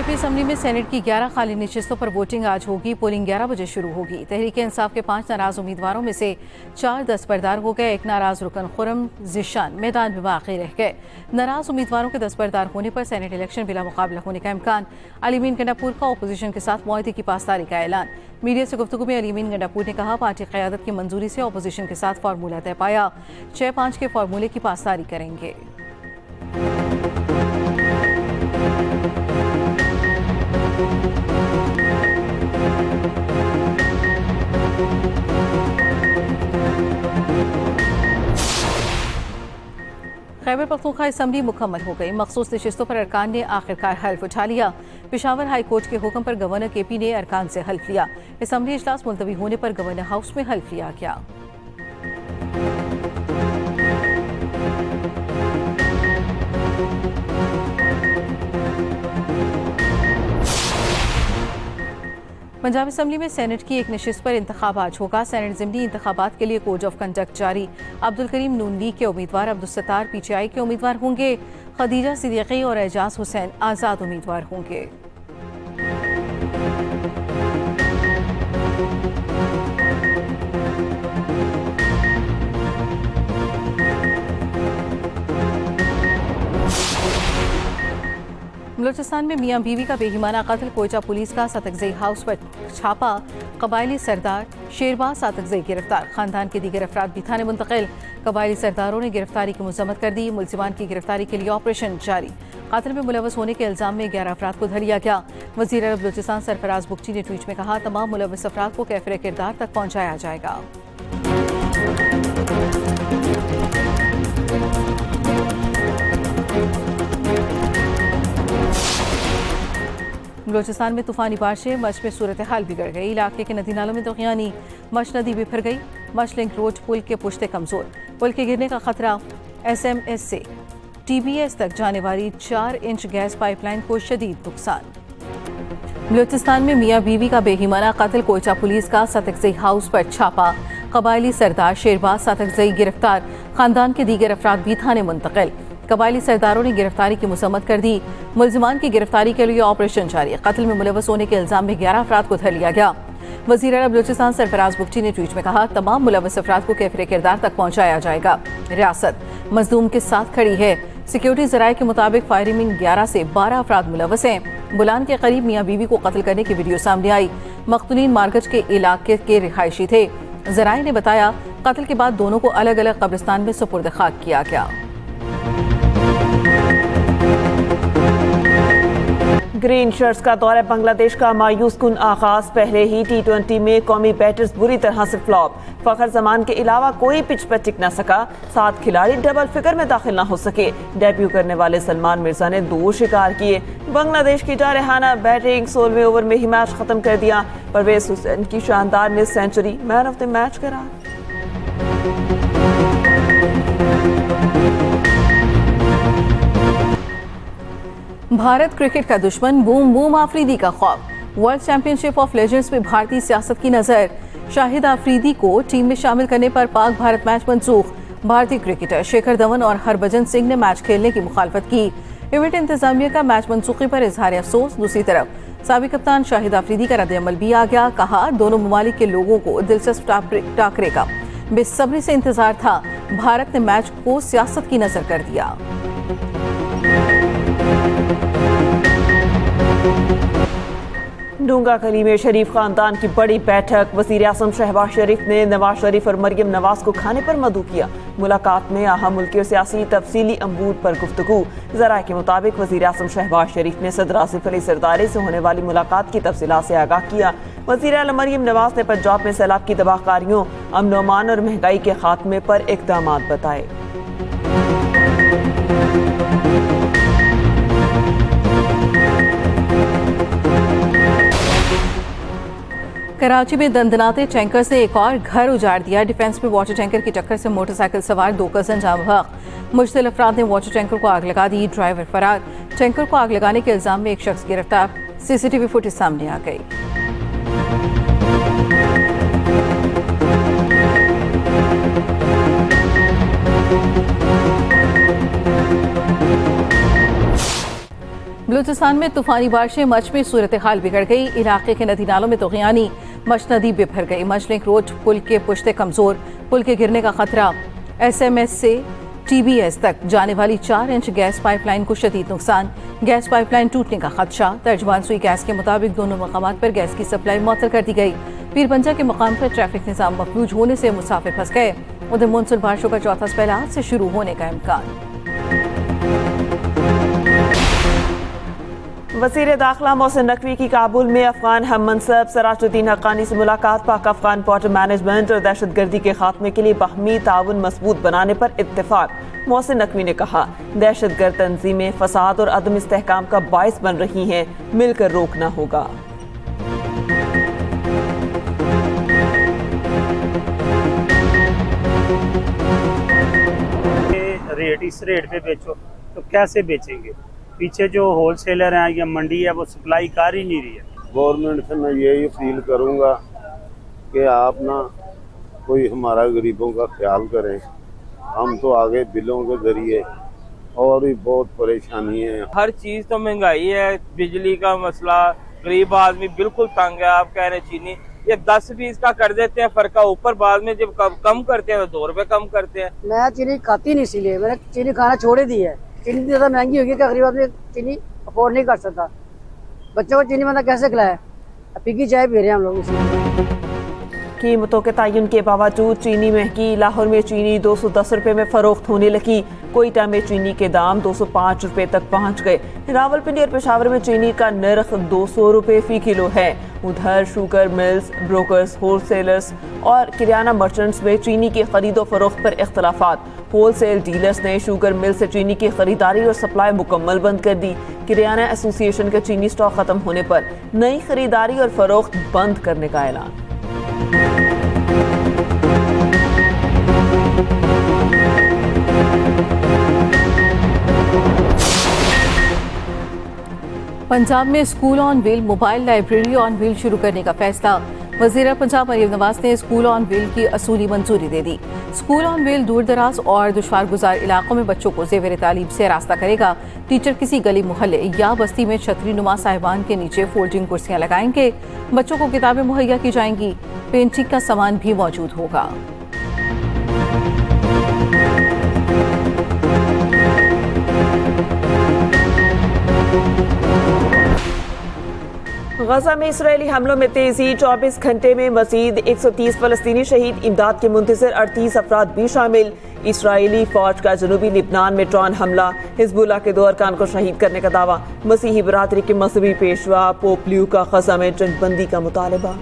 KP assembly में senate की 11 खाली नशिस्तों पर वोटिंग आज होगी। पोलिंग 11 बजे शुरू होगी। तहरीक इंसाफ के 5 नाराज उम्मीदवारों में से 4 दस्तबरदार हो गए। एक नाराज रुकन खुरम जिशान मैदान में बाकी रह गए। नाराज उम्मीदवारों के दस्तबरदार होने पर सेनेट इलेक्शन बिला मुकाबला होने का इम्कान। अलीमीन गंडापुर का अपोजिशन के साथ मुआहदे की पासदारी का ऐलान। मीडिया से गुफ्तगू में अलीमीन गंडापुर ने कहा, पार्टी क़यादत की मंजूरी से अपोजिशन के साथ फार्मूला तय पाया। 6-5 के फार्मूले की पासदारी करेंगे। खैबर पख्तूनख्वा असम्बली मुकम्मल हो गई। मखसूस नशिस्तों पर अरकान ने आखिरकार हल्फ उठा लिया। पेशावर हाई कोर्ट के हुक्म पर गवर्नर केपी ने अरकान से हल्फ लिया। असम्बली इजलास मुलतवी होने पर गवर्नर हाउस में हल्फ लिया गया। पंजाब असम्बली में सेनेट की एक नशिस्त पर इंतखाब आज होगा। सेनेट ज़िमनी इंतखाबात के लिए कोड ऑफ कंडक्ट जारी। अब्दुल करीम नून लीग के उम्मीदवार, अब्दुल सत्तार पीटीआई के उम्मीदवार होंगे। खदीजा सिद्दीकी और एजाज हुसैन आज़ाद उम्मीदवार होंगे। बलूचिस्तान में मियां बीवी का बेईमाना कत्ल। कोयटा पुलिस का सातकजई हाउस पर छापा। कबायली सरदार शेरबाज सातकजई गिरफ्तार। खानदान के दीगर अफराद भी थाने मुंतकिल। कबायली सरदारों ने गिरफ्तारी की मजम्मत कर दी। मुलजिमान की गिरफ्तारी के लिए ऑपरेशन जारी। कत्ल में मुलव्वस होने के इल्जाम में 11 अफराद को धर लिया गया। वज़ीर आला बलूचिस्तान सरफराज बुगटी ने ट्वीट में कहा, तमाम मुलव्वस अफराद को कैफिर किरदार तक पहुँचाया जाएगा। बलूचिस्तान में तूफानी बारिशें। मच में सूरत हाल बिगड़ गई। इलाके के नदी नालों में दरियानी। मच नदी बिफर गई। मच लिंक रोड पुल के पुश्ते कमजोर। पुल के गिरने का खतरा। SMS से TBS तक जाने वाली 4 इंच गैस पाइपलाइन को शदीद नुकसान। बलूचिस्तान में मियां बीवी का बेईमाना कत्ल। कोयटा पुलिस का सातकजई हाउस पर छापा। कबायली सरदार शेरबाज सातकजई गिरफ्तार। खानदान के दीगर अफराद भी थाने मुंतकिल। कबायली सरदारों ने गिरफ्तारी की मुसम्मत कर दी। मुलजिमान की गिरफ्तारी के लिए ऑपरेशन जारी। कत्ल में मुलव्वस होने के इल्जाम में 11 अफराद को धर लिया गया। वज़ीर आला बलूचिस्तान सरफराज बुगटी ने ट्वीट में कहा, तमाम मुलव्वस अफराद को कैफिर किरदार तक पहुँचाया जाएगा। रियासत मजलूम के साथ खड़ी है। सिक्योरिटी ज़राए के मुताबिक फायरिंग में 11 से 12 अफराद मुलव्वस हैं। बुलान के करीब मियां बीवी को कत्ल करने की वीडियो सामने आई। मख्तूलीन मार्गज के इलाके के रिहायशी थे। ज़राए ने बताया, कत्ल के बाद दोनों को अलग अलग कब्रिस्तान में सुपुर्द खाक किया गया। ग्रीन शर्ट्स का दौरा बांग्लादेश का मायूस कुन आगाज। पहले ही T20 में कौमी बैटर्स बुरी तरह से फ्लॉप। फखर जमान के अलावा कोई पिच पर टिक न सका। 7 खिलाड़ी डबल फिगर में दाखिल न हो सके। डेब्यू करने वाले सलमान मिर्जा ने 2 शिकार किए। बांग्लादेश की जारहाना बैटिंग 16वें ओवर में ही मैच खत्म कर दिया। परवेज हुसैन की शानदार ने century man of the match करार। भारत क्रिकेट का दुश्मन। बूम बूम आफरीदी का खौफ। वर्ल्ड चैंपियनशिप ऑफ लेजेंड्स में भारतीय सियासत की नजर। शाहिद आफरीदी को टीम में शामिल करने पर पाक भारत मैच मनसूख। भारतीय क्रिकेटर शिखर धवन और हरभजन सिंह ने मैच खेलने की मुखालफत की। इवेंट इंतजामिया का मैच मनसूखी पर इजहार अफसोस। दूसरी तरफ साबिक कप्तान शाहिद आफरीदी का रद्द-ए-अमल भी आ गया। कहा, दोनों ममालिक के लोगों को दिलचस्प टाकरे का बेसब्री से इंतजार था। भारत ने मैच को सियासत की नजर कर दिया। डूंगा कली में शरीफ खानदान की बड़ी बैठक। वज़ीर आज़म शहबाज शरीफ ने नवाज शरीफ और मरियम नवाज को खाने पर मदऊ किया। मुलाकात में अहम मुल्की और सियासी तफसीली अमूर पर गुफ्तगू। ज़राए के मुताबिक वज़ीर आज़म शहबाज शरीफ ने सदर आसिफ अली ज़रदारी से होने वाली मुलाकात की तफसीलात से आगाह किया। वज़ीर आला मरियम नवाज ने पंजाब में सैलाब की तबाहकारियों, अमन व अमान और महंगाई के खात्मे पर इक़दाम बताए। कराची में दंदनाते टैंकर्स ने एक और घर उजाड़ दिया। डिफेंस में वाटर टैंकर की टक्कर से मोटरसाइकिल सवार 2 कज़न जाम बहक। मुश्तिल अफराद ने वाटर टैंकर को आग लगा दी। ड्राइवर फरार। टैंकर को आग लगाने के इल्जाम में एक शख्स गिरफ्तार। CCTV फुटेज सामने आ गई। बलूचिस्तान में तूफानी बारिशें, मच में सूरत हाल बिगड़ गई। इलाके के नदी नालों में तूफ़ानी, मच नदी बिफर गई। मच लिंक रोड पुल के पुश्ते कमजोर, पुल के गिरने का खतरा। SMS से TBS तक जाने वाली 4 इंच गैस पाइपलाइन को शदीद नुकसान, गैस पाइपलाइन टूटने का खदशा। तर्जमान सुई गैस के मुताबिक दोनों मकामात पर गैस की सप्लाई मुअत्तल कर दी गई। पीरपंजा के मकाम पर ट्रैफिक निज़ाम मफलूज होने से मुसाफिर फंस गए। उधर मानसून बारिशों का चौथा स्पेल आज से शुरू होने का इम्कान। वज़ीर दाखिला मोहसिन नकवी की काबुल में अफगान हम मनसब सराजुद्दीन हक्कानी से मुलाकात। पाक अफगान बॉर्डर मैनेजमेंट और दहशतगर्दी के खात्मे के लिए बाहमी ताउन मजबूत बनाने पर इत्तेफाक। मोहसिन नकवी ने कहा, दहशतगर्द तंजीमें फसाद और अदम इस्तेहकाम का बाइस बन रही हैं, मिलकर रोकना होगा। इस रेट पे बेचो तो कैसे बेचेंगे? पीछे जो होलसेलर हैं या मंडी है वो सप्लाई कर ही नहीं रही है। गवर्नमेंट से मैं यही अपील करूंगा कि आप ना कोई हमारा गरीबों का ख्याल करें। हम तो आगे बिलों के जरिए और भी बहुत परेशानी है। हर चीज तो महंगाई है, बिजली का मसला, गरीब आदमी बिल्कुल तंग है। आप कह रहे चीनी ये 10-20 का कर देते हैं फर्का ऊपर, बाद में जब कम करते हैं तो 2 रुपए कम करते हैं। मैं चीनी खाती नहीं, इसीलिए मैंने चीनी खाना छोड़ ही दी है। चीनी ज्यादा महंगी होगी कि गरीब आदमी चीनी अफोर्ड नहीं कर सकता। बच्चों को चीनी मतलब कैसे खिलाए? पीकी चाय पी रहे हैं हम लोग इसलिए। कीमतों के तयन के बावजूद चीनी महंगी। लाहौर में चीनी 210 रुपए में फरोख्त होने लगी। कोयटा में चीनी के दाम 205 रुपए तक पहुंच गए। रावलपिंडी और पेशावर में चीनी का नर्ख 200 रुपए फी किलो है। उधर शुगर मिल्स, ब्रोकर्स, होलसेलर्स और किराना मर्चेंट्स में चीनी की खरीदो फरोख्त पर इख्तलाफात। होलसेल डीलर्स ने शुगर मिल से चीनी की खरीदारी और सप्लाई मुकम्मल बंद कर दी। किराना एसोसिएशन के चीनी स्टॉक खत्म होने पर नई खरीदारी और फरोख्त बंद करने का ऐलान। पंजाब में school on wheel, mobile library on wheel शुरू करने का फैसला। वज़ीर पंजाब मरियम नवाज ने स्कूल ऑन व्हील की असूली मंजूरी दे दी। स्कूल ऑन व्हील दूर दराज और दुश्वार गुजार इलाकों में बच्चों को ज़ेवर तालीम से रास्ता करेगा। टीचर किसी गली मोहल्ले या बस्ती में छतरी नुमा साहिबान के नीचे फोल्डिंग कुर्सियां लगाएंगे। बच्चों को किताबें मुहैया की जाएंगी। पेंटिंग का सामान भी मौजूद होगा। गजा में इसराइली हमलों में तेजी। 24 घंटे में मजीद 130 फलस्तीनी शहीद। इमदाद के मुंतजर 38 अफराद भी शामिल। इसराइली फौज का जनूबी लिबनान में ड्रोन हमला। हिजबुल्लाह के 2 अरकान को शहीद करने का दावा। मसीही बरादरी के मजहबी पेशवा पोप लियो का गजा में जंगबंदी का मुतालबा।